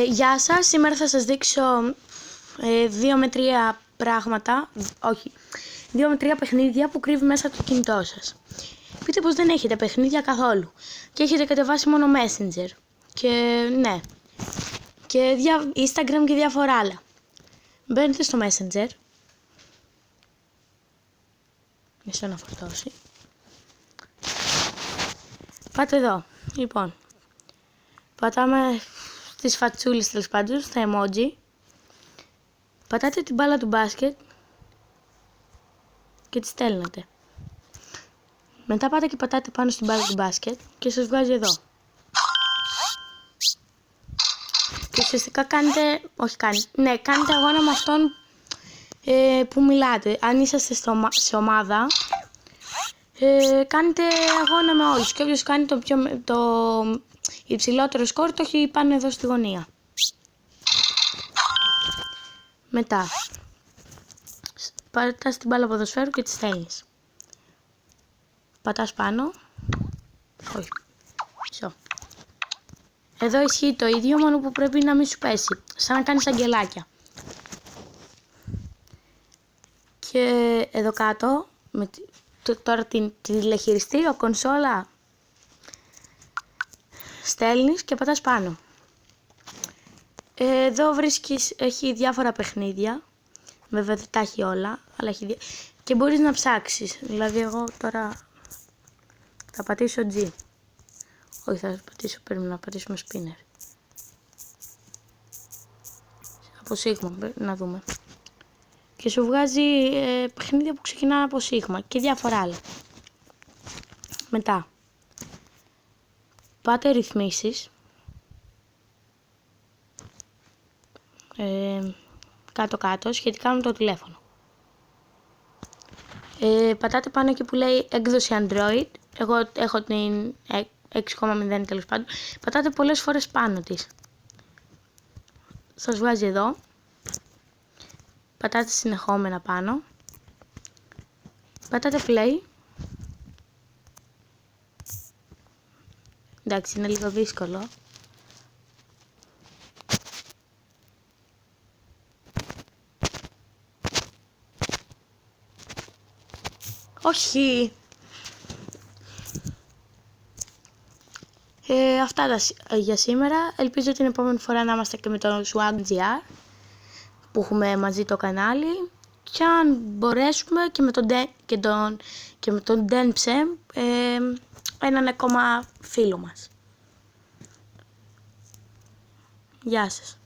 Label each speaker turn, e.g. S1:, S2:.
S1: Γεια σας, σήμερα θα σας δείξω 2 με 3 πράγματα, όχι, 2 με 3 παιχνίδια που κρύβει μέσα το κινητό σας. Πείτε πως δεν έχετε παιχνίδια καθόλου και έχετε κατεβάσει μόνο Messenger και ναι, και Instagram και διάφορα άλλα. Μπαίνετε στο Messenger, μισό να φορτώσει. Πάτε εδώ, λοιπόν, πατάμε στις φατσούλες τέλος πάντων, στα emoji. Πατάτε την μπάλα του μπάσκετ και τη στέλνετε. Μετά πάτε και πατάτε πάνω στην μπάλα του μπάσκετ και σας βγάζει εδώ. Και ουσιαστικά κάνετε αγώνα με αυτόν που μιλάτε. Αν είσαστε σε ομάδα, κάνετε αγώνα με όλους. Και όποιος κάνει το υψηλότερο σκορ το έχει πάνω εδώ στη γωνία. Μετά πατάς την μπάλα ποδοσφαίρου και τη στέλνεις. Πατάς πάνω. Όχι. Μισό. Εδώ ισχύει το ίδιο, μόνο που πρέπει να μην σου πέσει. Σαν να κάνεις αγγελάκια. Και εδώ κάτω, με τώρα την τηλεχειριστήριο, κονσόλα, στέλνεις και πατάς πάνω. Εδώ βρίσκεις, έχει διάφορα παιχνίδια. Βέβαια δεν τα έχει όλα, αλλά έχει και μπορείς να ψάξεις. Δηλαδή εγώ τώρα θα πατήσω G. Όχι, θα πατήσω, πρέπει να πατήσουμε spinner. Από σίγμα, να δούμε. Και σου βγάζει παιχνίδια που ξεκινάνε από σίγμα και διάφορα άλλα. Μετά πάτε ρυθμίσεις. Κάτω-κάτω σχετικά με το τηλέφωνο. Πατάτε πάνω εκεί που λέει έκδοση Android. Εγώ έχω την 6,0 τέλος πάντων. Πατάτε πολλές φορές πάνω της. Σας βγάζει εδώ. Πατάτε συνεχόμενα πάνω. Πατάτε play. Εντάξει, είναι λίγο δύσκολο. Όχι. Αυτά για σήμερα. Ελπίζω την επόμενη φορά να είμαστε και με το SwagGR που έχουμε μαζί το κανάλι. Και αν μπορέσουμε και με τον DenPsem, έναν ακόμα φίλο μας. Γεια σας.